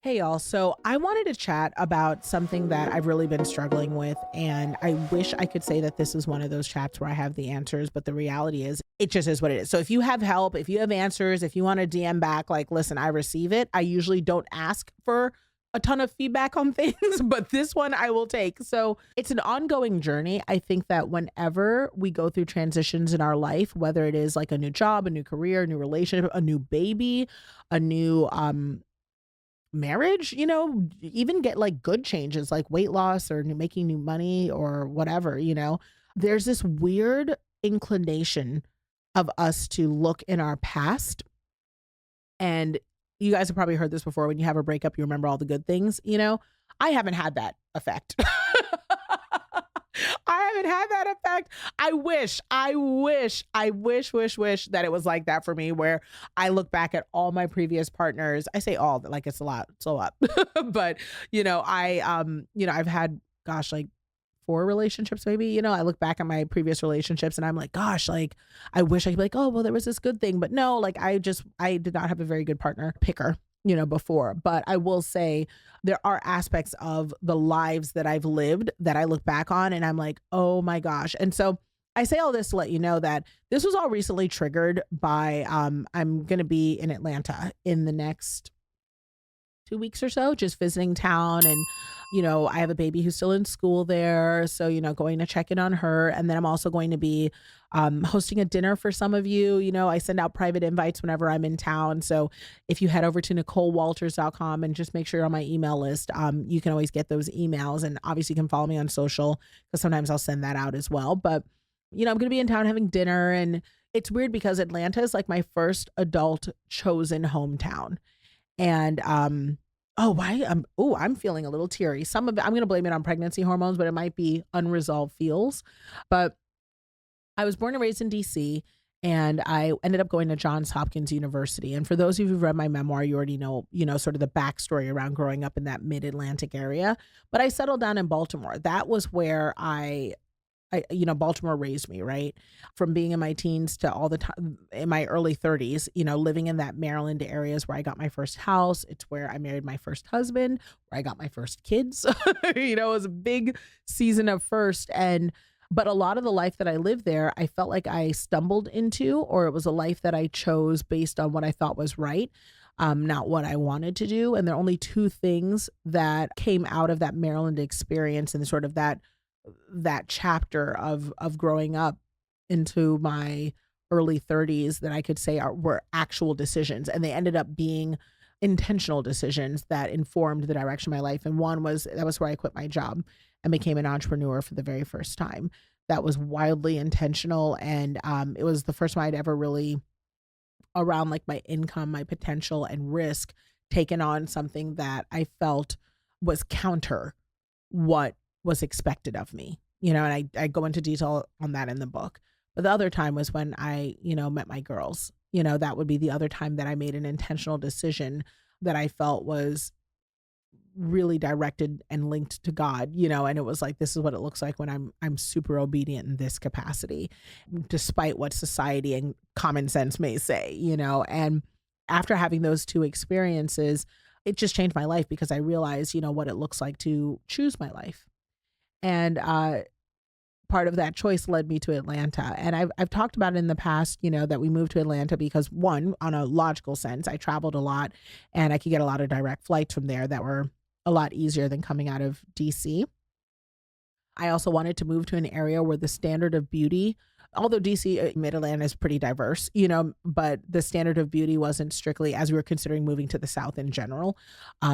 Hey y'all, so I wanted to chat about something that I've really been struggling with, and I wish I could say that this is one of those chats where I have the answers, but the reality is it just is what it is. So if you have help, if you have answers, if you want to DM back, like, listen, I receive it. I usually don't ask for a ton of feedback on things, but this one I will take. So it's an ongoing journey. I think that whenever we go through transitions in our life, whether it is like a new job, a new career, a new relationship, a new baby, a new marriage, even get like good changes like weight loss or making new money or whatever, there's this weird inclination of us to look in our past. And you guys have probably heard this before. When you have a breakup, you remember all the good things. I haven't had that effect. I haven't had that effect. I wish that it was like that for me, where I look back at all my previous partners. I say all, like it's a lot. But, I've had, gosh, like 4 relationships maybe. I look back at my previous relationships and I'm like, gosh, like I wish I could be like, oh, well, there was this good thing. But no, like I did not have a very good partner picker, before. But I will say there are aspects of the lives that I've lived that I look back on and I'm like, oh my gosh. And so I say all this to let you know that this was all recently triggered by I'm gonna be in Atlanta in the next 2 weeks or so, just visiting town. And, I have a baby who's still in school there. So, going to check in on her. And then I'm also going to be hosting a dinner for some of you. I send out private invites whenever I'm in town. So if you head over to NicoleWalters.com and just make sure you're on my email list, you can always get those emails. And obviously you can follow me on social because sometimes I'll send that out as well. But, I'm going to be in town having dinner. And it's weird because Atlanta is like my first adult chosen hometown. And I'm feeling a little teary. Some of it, I'm gonna blame it on pregnancy hormones, but it might be unresolved feels. But I was born and raised in DC, and I ended up going to Johns Hopkins University. And for those of you who've read my memoir, you already know, sort of the backstory around growing up in that mid-Atlantic area. But I settled down in Baltimore. That was where Baltimore raised me, right? From being in my teens to all the time in my early 30s, living in that Maryland area is where I got my first house. It's where I married my first husband, where I got my first kids. It was a big season of first. But a lot of the life that I lived there, I felt like I stumbled into, or it was a life that I chose based on what I thought was right. Not what I wanted to do. And there are only two things that came out of that Maryland experience and sort of that chapter of growing up into my early 30s that I could say were actual decisions, and they ended up being intentional decisions that informed the direction of my life. And one was that was where I quit my job and became an entrepreneur for the very first time. That was wildly intentional, and it was the first time I'd ever really, around like my income, my potential, and risk, taken on something that I felt was counter what was expected of me, and I go into detail on that in the book. But the other time was when I, met my girls. That would be the other time that I made an intentional decision that I felt was really directed and linked to God, and it was like, this is what it looks like when I'm super obedient in this capacity, despite what society and common sense may say, and after having those two experiences, it just changed my life because I realized, what it looks like to choose my life. And part of that choice led me to Atlanta. And I've talked about it in the past, that we moved to Atlanta because, one, on a logical sense, I traveled a lot and I could get a lot of direct flights from there that were a lot easier than coming out of DC. I also wanted to move to an area where the standard of beauty, although DC, Mid Atlantic is pretty diverse, but the standard of beauty wasn't strictly, as we were considering moving to the South in general.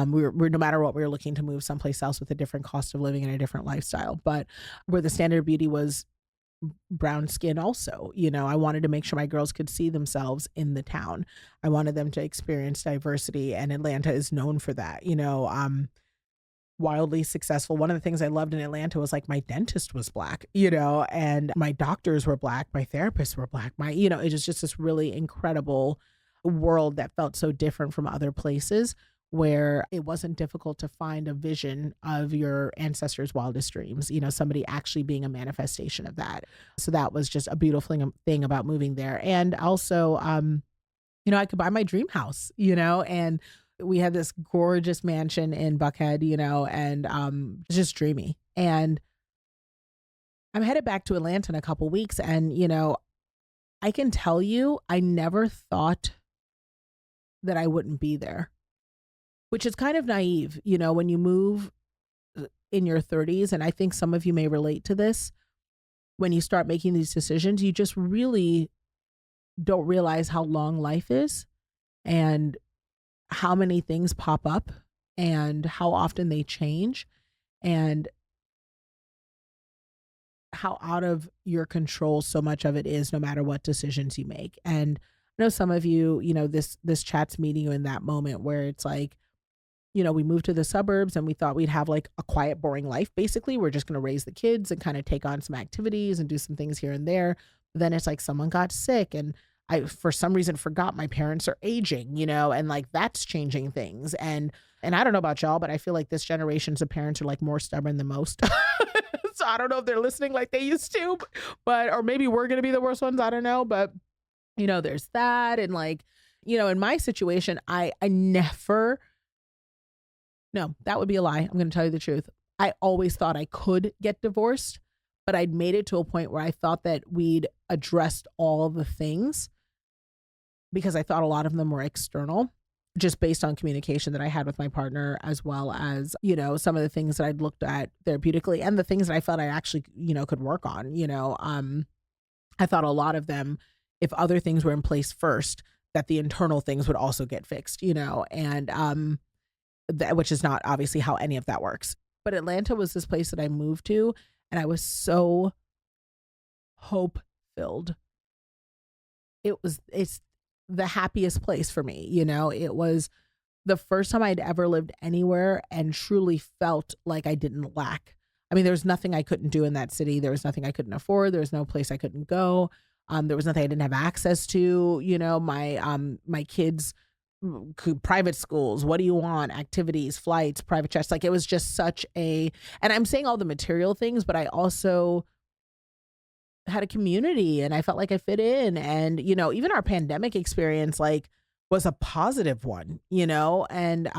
We were no matter what, we were looking to move someplace else with a different cost of living and a different lifestyle, but where the standard of beauty was brown skin also. I wanted to make sure my girls could see themselves in the town. I wanted them to experience diversity, and Atlanta is known for that. Wildly successful. One of the things I loved in Atlanta was like my dentist was black, and my doctors were black, my therapists were black. It was just this really incredible world that felt so different from other places, where it wasn't difficult to find a vision of your ancestors' wildest dreams, somebody actually being a manifestation of that. So that was just a beautiful thing about moving there. And also, I could buy my dream house, and We had this gorgeous mansion in Buckhead, and it's just dreamy. And I'm headed back to Atlanta in a couple weeks, and I can tell you, I never thought that I wouldn't be there, which is kind of naive, when you move in your 30s. And I think some of you may relate to this. When you start making these decisions, you just really don't realize how long life is and how many things pop up and how often they change and how out of your control so much of it is, no matter what decisions you make. And I know some of you, this chat's meeting you in that moment where it's like, we moved to the suburbs and we thought we'd have like a quiet, boring life. Basically, we're just going to raise the kids and kind of take on some activities and do some things here and there. But then it's like someone got sick and I, for some reason, forgot my parents are aging, and like that's changing things. And I don't know about y'all, but I feel like this generation's of parents are like more stubborn than most. So I don't know if they're listening like they used to, or maybe we're going to be the worst ones. I don't know. But, there's that. And like, in my situation, I never, no, that would be a lie. I'm going to tell you the truth. I always thought I could get divorced, but I'd made it to a point where I thought that we'd addressed all the things because I thought a lot of them were external, just based on communication that I had with my partner, as well as, some of the things that I'd looked at therapeutically and the things that I felt I actually, could work on. I thought a lot of them, if other things were in place first, that the internal things would also get fixed, and which is not obviously how any of that works. But Atlanta was this place that I moved to, and I was so hope filled. It's the happiest place for me. It was the first time I'd ever lived anywhere and truly felt like I didn't lack. I mean, there was nothing I couldn't do in that city. There was nothing I couldn't afford. There was no place I couldn't go. There was nothing I didn't have access to. My kids, private schools, what do you want? Activities, flights, private jets. Like it was just and I'm saying all the material things, but I also had a community and I felt like I fit in. And, even our pandemic experience, like, was a positive one, and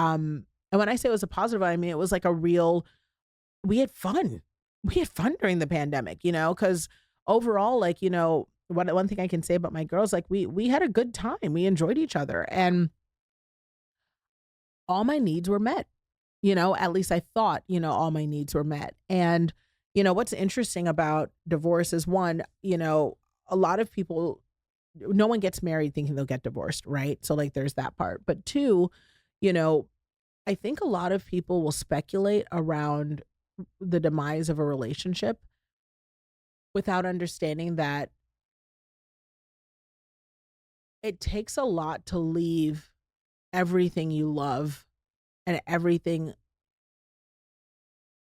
when I say it was a positive one, I mean, it was like we had fun. We had fun during the pandemic, because overall, like, one thing I can say about my girls, like we had a good time. We enjoyed each other and all my needs were met, at least I thought, all my needs were met. And, what's interesting about divorce is one, a lot of people, no one gets married thinking they'll get divorced, right? So like there's that part. But two, I think a lot of people will speculate around the demise of a relationship without understanding that it takes a lot to leave everything you love and everything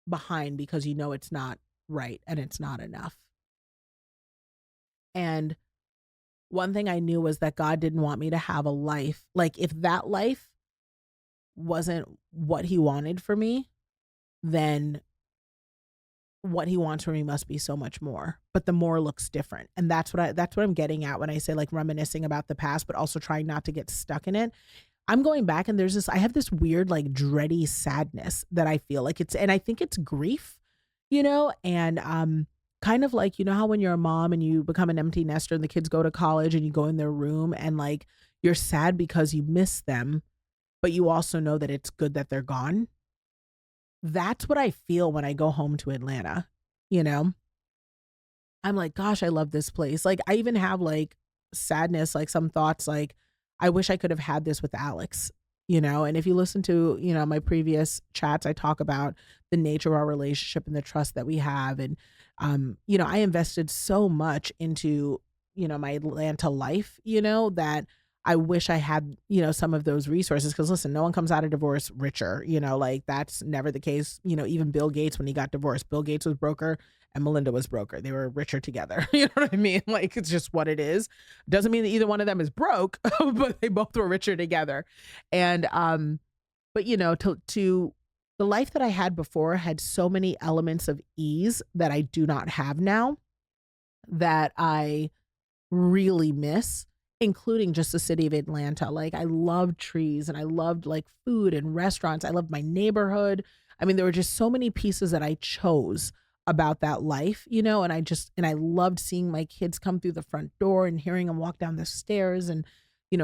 behind because it's not right and it's not enough. And one thing I knew was that God didn't want me to have a life. Like if that life wasn't what he wanted for me, then what he wants for me must be so much more. But the more looks different. And that's what I'm getting at when I say like reminiscing about the past, but also trying not to get stuck in it. I'm going back and I have this weird like dready sadness that I feel like and I think it's grief, and kind of like, how when you're a mom and you become an empty nester and the kids go to college and you go in their room and like you're sad because you miss them, but you also know that it's good that they're gone. That's what I feel when I go home to Atlanta, I'm like, gosh, I love this place. Like I even have like sadness, like some thoughts like, I wish I could have had this with Alex, and if you listen to, my previous chats, I talk about the nature of our relationship and the trust that we have. And, I invested so much into, my Atlanta life, that I wish I had, some of those resources. Cause listen, no one comes out of divorce richer, like that's never the case. Even Bill Gates, when he got divorced, Bill Gates was broker and Melinda was broker. They were richer together. You know what I mean? Like, it's just what it is. Doesn't mean that either one of them is broke, but they both were richer together. And, but to the life that I had before had so many elements of ease that I do not have now that I really miss. including just the city of Atlanta. Like, I loved trees and I loved like food and restaurants. I loved my neighborhood. I mean, there were just so many pieces that I chose about that life, and I loved seeing my kids come through the front door and hearing them walk down the stairs and,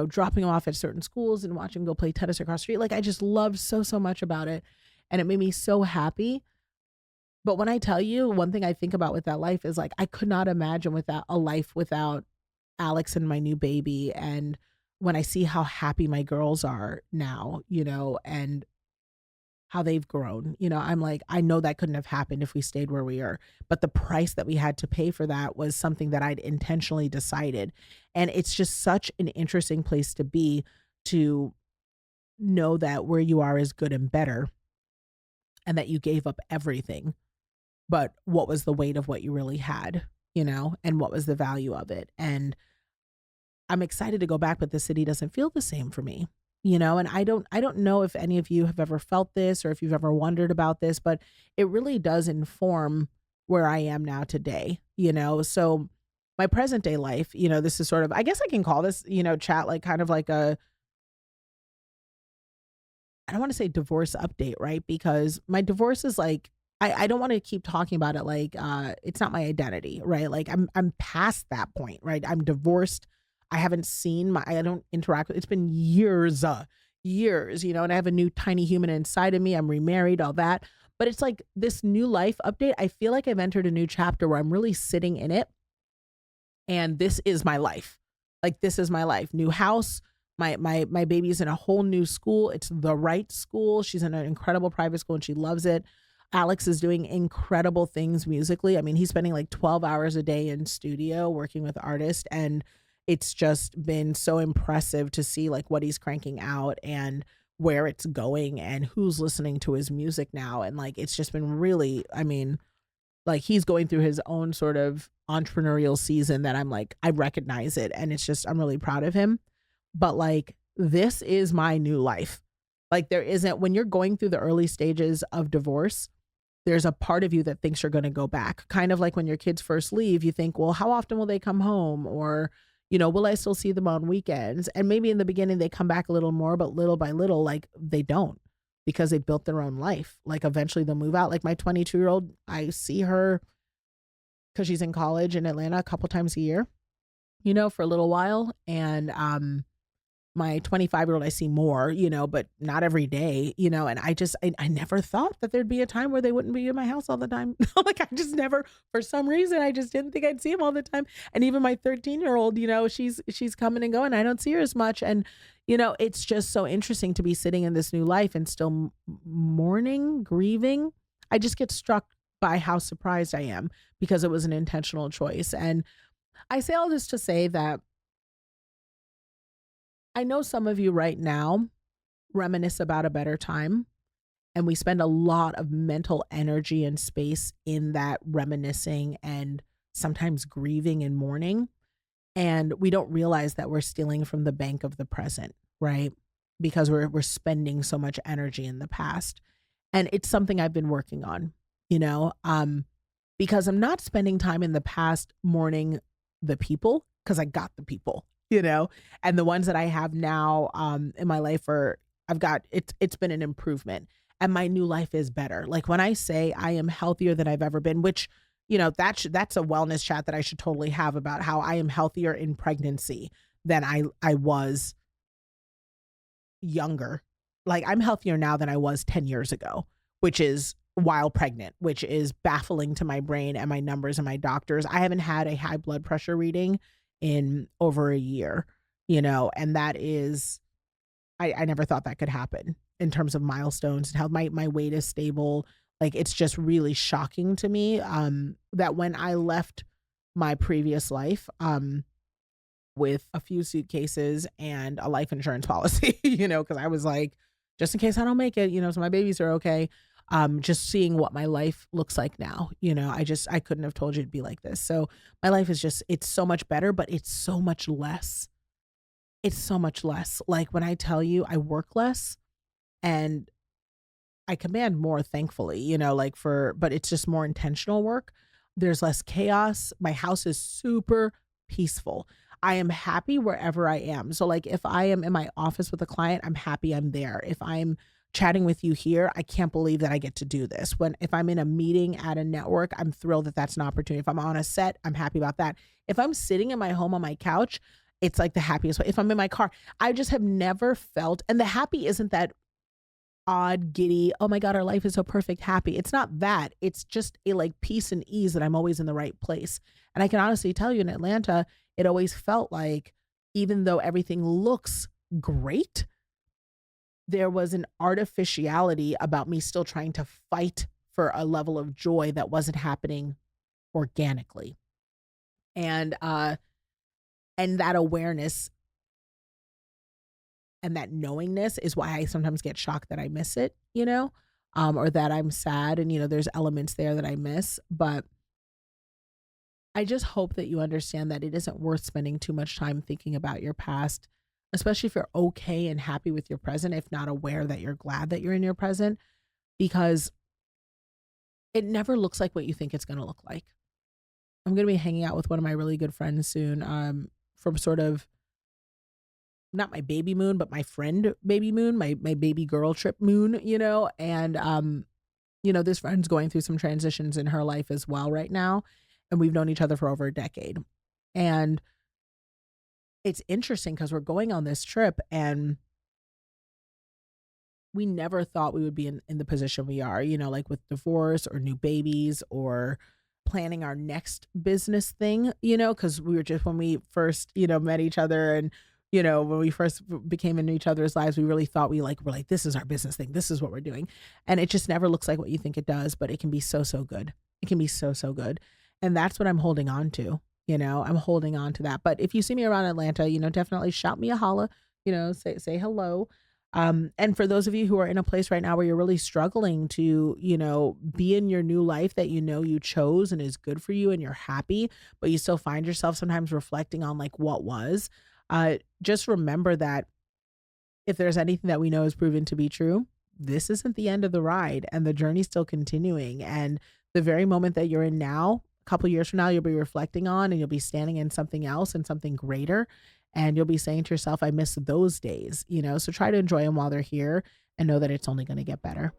dropping them off at certain schools and watching them go play tennis across the street. Like, I just loved so, so much about it. And it made me so happy. But when I tell you, one thing I think about with that life is like, I could not imagine without a life without Alex and my new baby. And when I see how happy my girls are now, and how they've grown, I'm like, I know that couldn't have happened if we stayed where we are. But the price that we had to pay for that was something that I'd intentionally decided. And it's just such an interesting place to be, to know that where you are is good and better, and that you gave up everything. But what was the weight of what you really had, and what was the value of it? And I'm excited to go back, but the city doesn't feel the same for me. And I don't know if any of you have ever felt this or if you've ever wondered about this, but it really does inform where I am now today. So my present day life, this is sort of, I guess I can call this, chat like kind of like I don't want to say divorce update, right? Because my divorce is like, I don't want to keep talking about it like it's not my identity, right? Like I'm past that point, right? I'm divorced. I haven't seen I don't interact with, it's been years, years, and I have a new tiny human inside of me. I'm remarried, all that. But it's like this new life update. I feel like I've entered a new chapter where I'm really sitting in it. And this is my life. Like, this is my life. New house. My baby's in a whole new school. It's the right school. She's in an incredible private school and she loves it. Alex is doing incredible things musically. I mean, he's spending like 12 hours a day in studio working with artists, and it's just been so impressive to see like what he's cranking out and where it's going and who's listening to his music now. And like, it's just been really, I mean, like, he's going through his own sort of entrepreneurial season that I'm like, I recognize it. And it's just, I'm really proud of him. But like, this is my new life. Like, there isn't, when you're going through the early stages of divorce, there's a part of you that thinks you're going to go back. Kind of like when your kids first leave, you think, well, how often will they come home? Or, will I still see them on weekends? And maybe in the beginning they come back a little more, but little by little, like, they don't, because they built their own life. Like, eventually they'll move out. Like, my 22-year-old, I see her because she's in college in Atlanta a couple times a year, for a little while. And my 25-year-old I see more, but not every day, and I never thought that there'd be a time where they wouldn't be in my house all the time. Like, I just never, for some reason, I just didn't think I'd see them all the time. And even my 13-year-old, she's coming and going. I don't see her as much. And, it's just so interesting to be sitting in this new life and still mourning, grieving. I just get struck by how surprised I am, because it was an intentional choice. And I say all this to say that I know some of you right now reminisce about a better time, and we spend a lot of mental energy and space in that reminiscing and sometimes grieving and mourning. And we don't realize that we're stealing from the bank of the present, right? Because we're spending so much energy in the past. And it's something I've been working on, because I'm not spending time in the past mourning the people, because I got the people, and the ones that I have now in my life it's been an improvement, and my new life is better. Like, when I say I am healthier than I've ever been, which, that's a wellness chat that I should totally have, about how I am healthier in pregnancy than I was younger. Like, I'm healthier now than I was 10 years ago, which is, while pregnant, which is baffling to my brain and my numbers and my doctors. I haven't had a high blood pressure reading in over a year, and that is, I never thought that could happen in terms of milestones and how my weight is stable. Like, it's just really shocking to me that when I left my previous life with a few suitcases and a life insurance policy, because I was like, just in case I don't make it, so my babies are okay. Just seeing what my life looks like now, I couldn't have told you it'd be like this. So my life is just, it's so much better, but it's so much less. It's so much less. Like, when I tell you I work less and I command more, thankfully, but it's just more intentional work. There's less chaos. My house is super peaceful. I am happy wherever I am. So like if I am in my office with a client, I'm happy I'm there. If I'm chatting with you here, I can't believe that I get to do this. If I'm in a meeting at a network, I'm thrilled that that's an opportunity. If I'm on a set, I'm happy about that. If I'm sitting in my home on my couch, it's like the happiest way. If I'm in my car, I just have never felt, and the happy isn't that odd, giddy, oh my God, our life is so perfect, happy. It's not that. It's just a like peace and ease that I'm always in the right place. And I can honestly tell you in Atlanta, it always felt like even though everything looks great, there was an artificiality about me still trying to fight for a level of joy that wasn't happening organically. And that awareness and that knowingness is why I sometimes get shocked that I miss it, or that I'm sad and there's elements there that I miss, but I just hope that you understand that it isn't worth spending too much time thinking about your past, especially if you're okay and happy with your present, if not aware that you're glad that you're in your present, because it never looks like what you think it's going to look like. I'm going to be hanging out with one of my really good friends soon, from sort of not my baby moon, but my friend baby moon, my baby girl trip moon, and this friend's going through some transitions in her life as well right now. And we've known each other for over a decade. And it's interesting because we're going on this trip and we never thought we would be in the position we are, like with divorce or new babies or planning our next business thing, because we were just, when we first, met each other and, when we first became in each other's lives, we really thought we're like, this is our business thing. This is what we're doing. And it just never looks like what you think it does, but it can be so, so good. It can be so, so good. And that's what I'm holding on to. I'm holding on to that. But if you see me around Atlanta, definitely shout me a holla, say hello. And for those of you who are in a place right now where you're really struggling to, be in your new life that you chose and is good for you and you're happy, but you still find yourself sometimes reflecting on like what was, just remember that if there's anything that we know is proven to be true, this isn't the end of the ride and the journey's still continuing. And the very moment that you're in now, a couple years from now, you'll be reflecting on and you'll be standing in something else and something greater. And you'll be saying to yourself, I miss those days, so try to enjoy them while they're here and know that it's only going to get better.